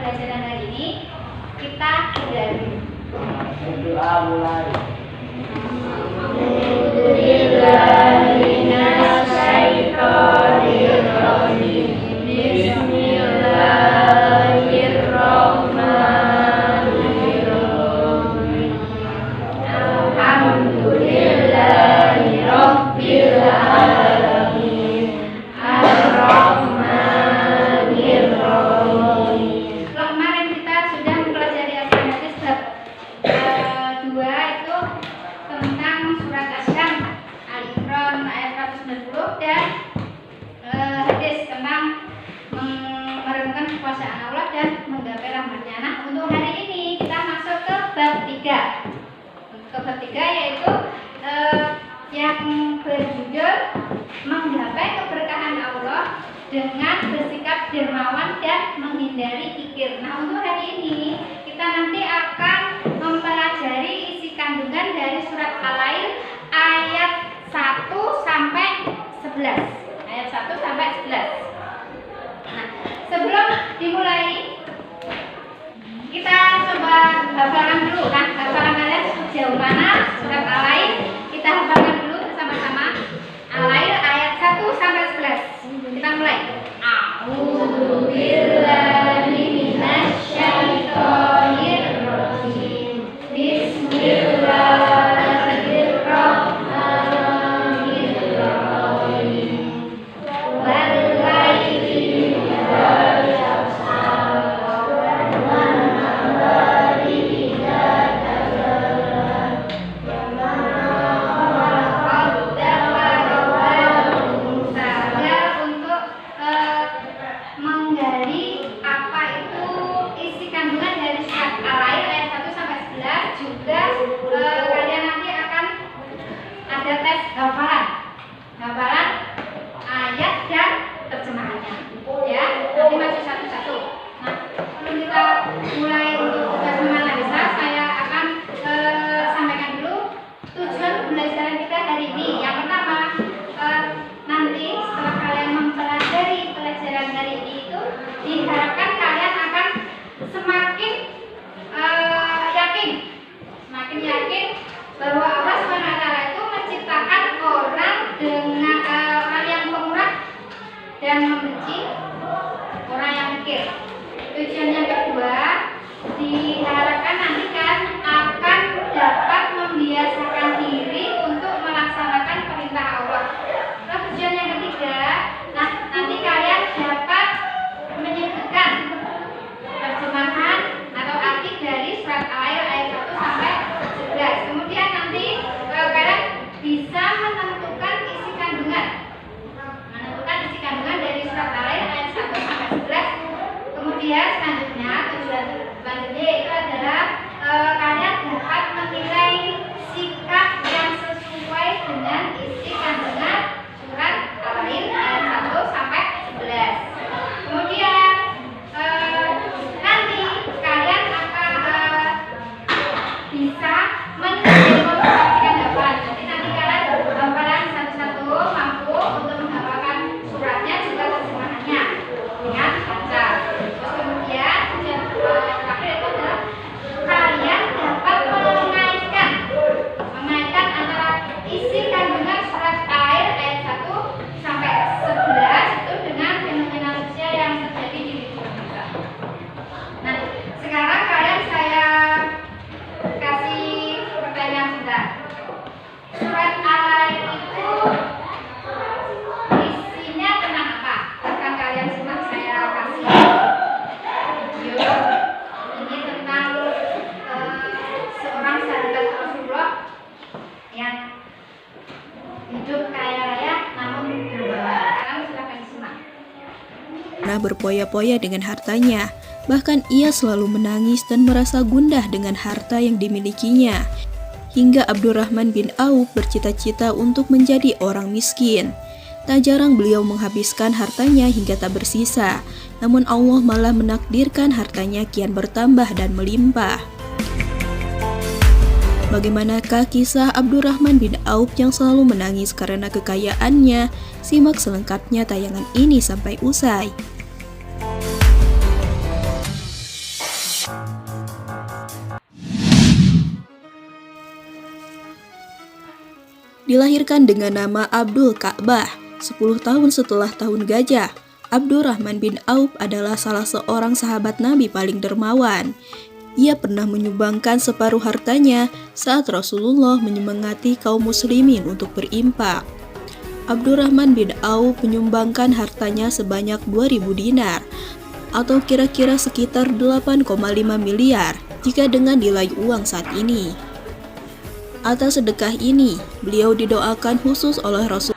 pelajaran hari ini, kita dari Doa mulai. Kemarin kita sudah mempelajari hadis bab 2 itu tentang surat Asy-Syams Al-Imran ayat 190 dan hadis tentang merenungkan kekuasaan Allah dan menggapai rahmatnya. Nah, untuk hari ini kita masuk ke bab 3. Ke bab 3 yaitu yang berjudul menggapai keberkahan Allah dengan bersikap dermawan dan menghindari kikir. Nah, untuk hari ini kita nanti akan mempelajari isi kandungan dari surat Al-Lail ayat 1 sampai 11. Ayat 1 sampai 11. Nah, sebelum dimulai kita coba hafalkan dulu. Nah, hafalan kalian sejauh mana surat Al-Lail? Kita hafalkan dulu bersama-sama. Al-Lail ayat 1 sampai 11. Kita mulai. A'udzu billahi minasyaitonir rajim. Bismillahirrahmanirrahim. Wal-laili idza yaghsha wan-nahari idza tajalla menggali apa itu isi kandungan dari surat Al-Lail ayat 1 sampai 11. Juga kalian nanti akan ada tes hafalan ayat dan terjemahannya, ya. Nanti masuk satu-satu. Nah, sebelum kita mulai untuk tugas menganalisa, saya akan sampaikan dulu tujuan pembelajaran kita hari ini. Yang pertama, nanti setelah kalian mempelajari pelajaran hari ini itu diharapkan kalian akan semakin yakin bahwa Allah SWT itu menciptakan orang dengan orang yang pemurah dan membenci orang yang mikir. Tujuan yang kedua, diharapkan nanti kan akan dapat membiasakan diri untuk melaksanakan perintah Allah. Terus tujuan yang ketiga, nah nanti kalian dapat menyebutkan terjemahan atau arti dari surat Al-Lail ayat 1 sampai 11. Kemudian nanti kalian bisa menentukan isi kandungan dari surat Al-Lail ayat 1 sampai 11. Kemudian selanjutnya, tujuan selanjutnya itu adalah kalian dapat menilai sikap yang sesuai dengan isi kandungan surat Al-Lail ayat 1 sampai 11. Kemudian nanti kalian akan bisa mendemonstrasikan hafalan. Jadi nanti kalian hafalan satu-satu mampu untuk menghafalkan suratnya juga terjemahannya dengan lancar. Terus kemudian tujuan terakhir itu adalah kalian dapat mengaitkan antara isi kandungan surat Al-Lail ayat 1 sampai 11 itu dengan fenomena manusia yang terjadi di lingkungan kita. Nah, sekarang kalian saya kasih pertanyaan sebentar. Surat Al-Lail itu isinya tentang apa? Akan kalian simak, saya kasih video. Ini tentang seorang sahabat Rasulullah yang hidup kaya raya namun berbawa. Sekarang silakan disimak. Pernah berpoya-poya dengan hartanya. Bahkan ia selalu menangis dan merasa gundah dengan harta yang dimilikinya. Hingga Abdurrahman bin Auf bercita-cita untuk menjadi orang miskin. Tak jarang beliau menghabiskan hartanya hingga tak bersisa. Namun Allah malah menakdirkan hartanya kian bertambah dan melimpah. Bagaimanakah kisah Abdurrahman bin Auf yang selalu menangis karena kekayaannya? Simak selengkapnya tayangan ini sampai usai. Dilahirkan dengan nama Abdul Ka'bah, 10 tahun setelah tahun gajah, Abdurrahman bin Auf adalah salah seorang sahabat Nabi paling dermawan. Ia pernah menyumbangkan separuh hartanya saat Rasulullah menyemangati kaum muslimin untuk berinfak. Abdurrahman bin Auf menyumbangkan hartanya sebanyak 2.000 dinar, atau kira-kira sekitar 8,5 miliar jika dengan nilai uang saat ini. Atas sedekah ini, beliau didoakan khusus oleh Rasul.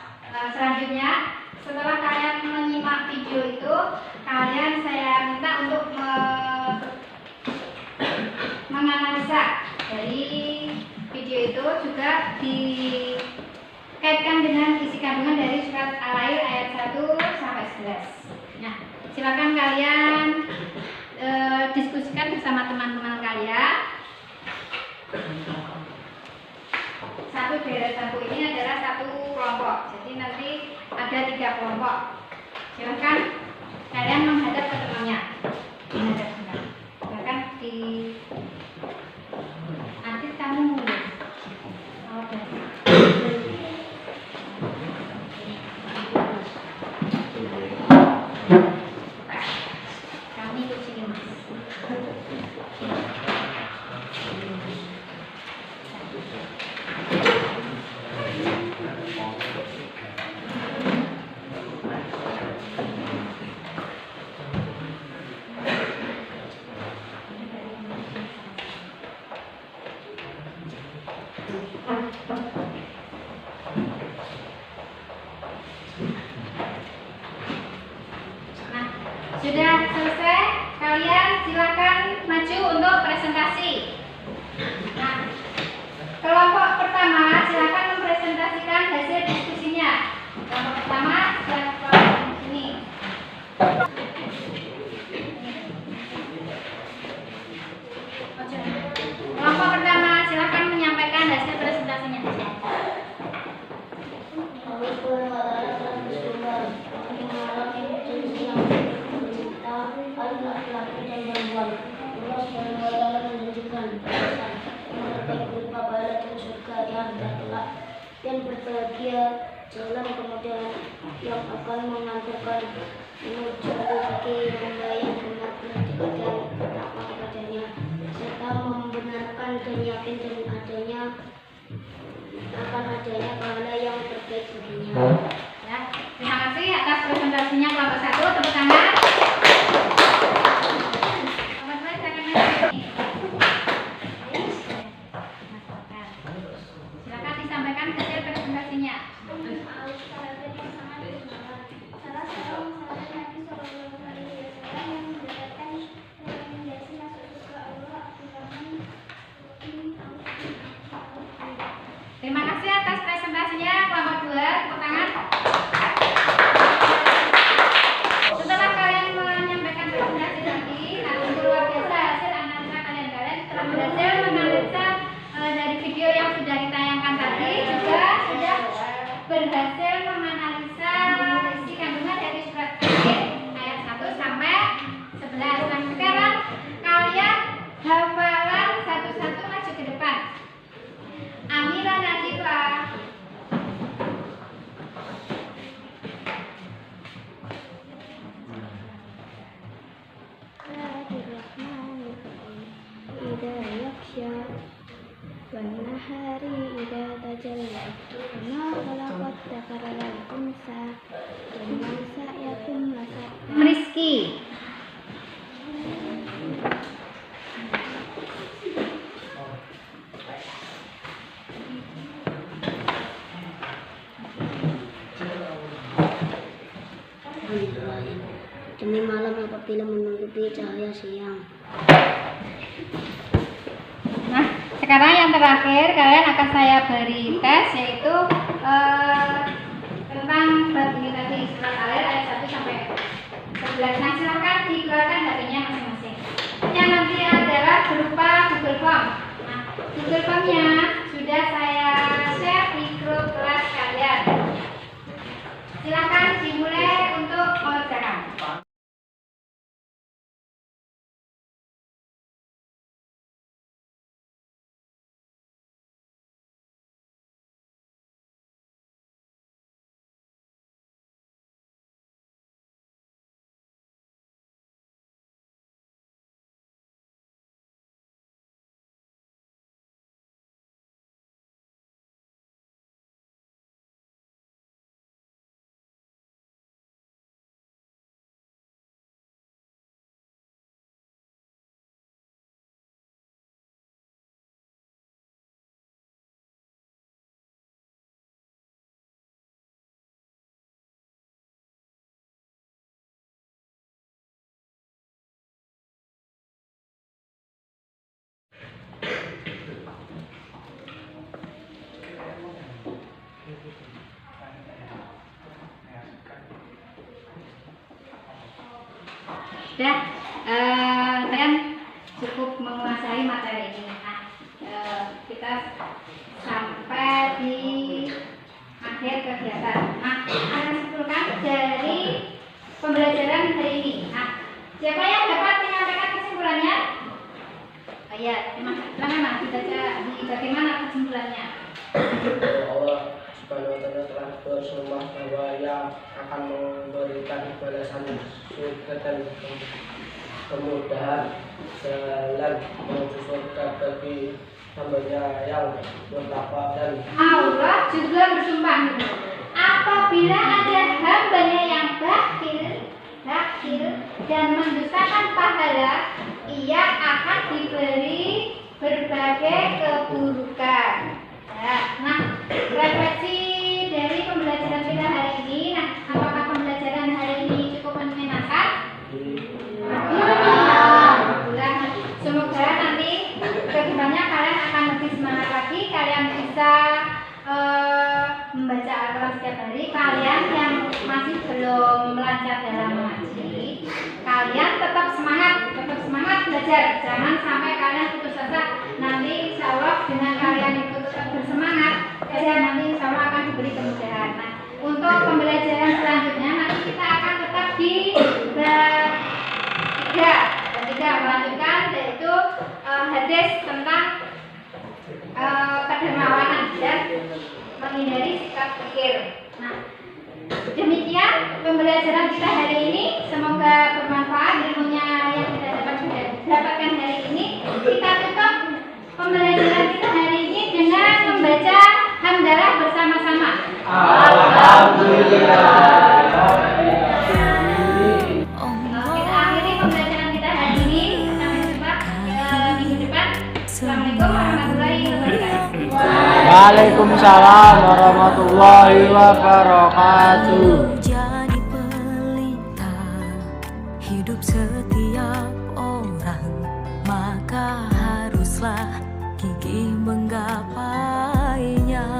Selanjutnya, setelah kalian menyimak video itu, kalian saya minta untuk menganalisa dari video itu, juga dikaitkan dengan isi kandungan dari surat Al-Lail ayat 1 sampai 11. Nah, silakan kalian diskusikan bersama teman-teman kalian. Satu deretan buku ini adalah satu kelompok, jadi nanti ada 3 kelompok. Silakan kalian menghadap ke temannya. Silakan di Adit, kamu kami ikut sini, Mas. Nah, sudah selesai, kalian silakan maju untuk presentasi. Nah, kelompok pertama silakan mempresentasikan hasil diskusinya. Kelompok pertama silakan di sini. Kelompok pertama silakan menyampaikan hasil presentasinya. Dan berbahagia jalan kemudian yang akan mengantarkan menuju rezeki yang baik dan takwa kepadanya, serta membenarkan dan yakin dengan adanya akan adanya pahala yang terbaik baginya. Ya, terima kasih atas presentasinya kelompok 1. Tepuk tangan. Kelompok 2 silakan maju. Silakan disampaikan hasil presentasinya. Terima kasih atas presentasinya kelompok 2. Tepuk tangan. Setelah kalian menyampaikan presentasi tadi, nah untuk luar biasa hasil analisa kalian telah berhasil menganalisa dari video yang sudah ditayangkan tadi, juga sudah berhasil menganalisa isi kandungan dari surat Al-Lail ayat 1 sampai 11. Nah, sekarang kalian hafalan satu-satu maju ke depan. Amira Najibah. Hari ida tajalla ma khalaqat dzakara wal unsa wa sa'yakum lasak. Rizky. Demi malam apabila menutupi cahaya siang. Nah, sekarang yang terakhir kalian akan saya beri tes, yaitu tentang bab ini tadi, surat Al-Lail ayat 1 sampai 11. Nah, silakan dikeluarkan HP-nya masing-masing. Yang nanti adalah berupa Google Form. Nah, Google Form-nya sudah saya share di grup kelas kalian. Silakan dimulai untuk mengerjakan. sudah kalian cukup menguasai materi ini. Nah, kita sampai di akhir kegiatan. Nah, akan simpulkan dari pembelajaran hari ini. Nah, siapa yang dapat menyampaikan kesimpulannya? Ya, silakan dibaca di bagaimana kesimpulannya. Allah Subhanahu wa Ta'ala telah bersumpah bahwa Ia akan memberikan balasan surga dan kemudahan jalan menuju surga bagi hamba-Nya yang bertakwa. Dan Allah juga bersumpah apabila ada hamba-Nya yang bakhil dan mendustakan pahala, ia akan diberi berbagai keburukan. Nah, refleksi dari pembelajaran kita hari ini. Nah, apakah pembelajaran hari ini cukup menyenangkan? Alhamdulillah. Semoga nanti kedepannya kalian akan lebih semangat lagi. Kalian bisa membaca Al-Quran setiap hari. Kalian yang masih belum lancar dalam mengaji, kalian tetap semangat belajar. Jangan sampai kalian putus asa. Nanti insya Allah dengan kalian itu tetap bersemangat, kalian nanti insya Allah akan diberi kemudahan. Nah, untuk pembelajaran selanjutnya nanti kita akan tetap di tiga melanjutkan, yaitu hadis tentang kedermawanan dan menghindari sikap pikir. Nah, demikian pembelajaran kita hari ini. Semoga bermanfaat ilmunya yang kita dapatkan hari ini. Kita tutup pembelajaran kita hari ini dengan membaca hamdalah bersama-sama. Alhamdulillah. Kita akhiri pembelajaran kita hari ini. Sampai jumpa minggu depan. Assalamualaikum warahmatullahi wabarakatuh. Waalaikumsalam warahmatullahi wabarakatuh. Jadi pelita hidup setiap orang, maka haruslah gigih menggapai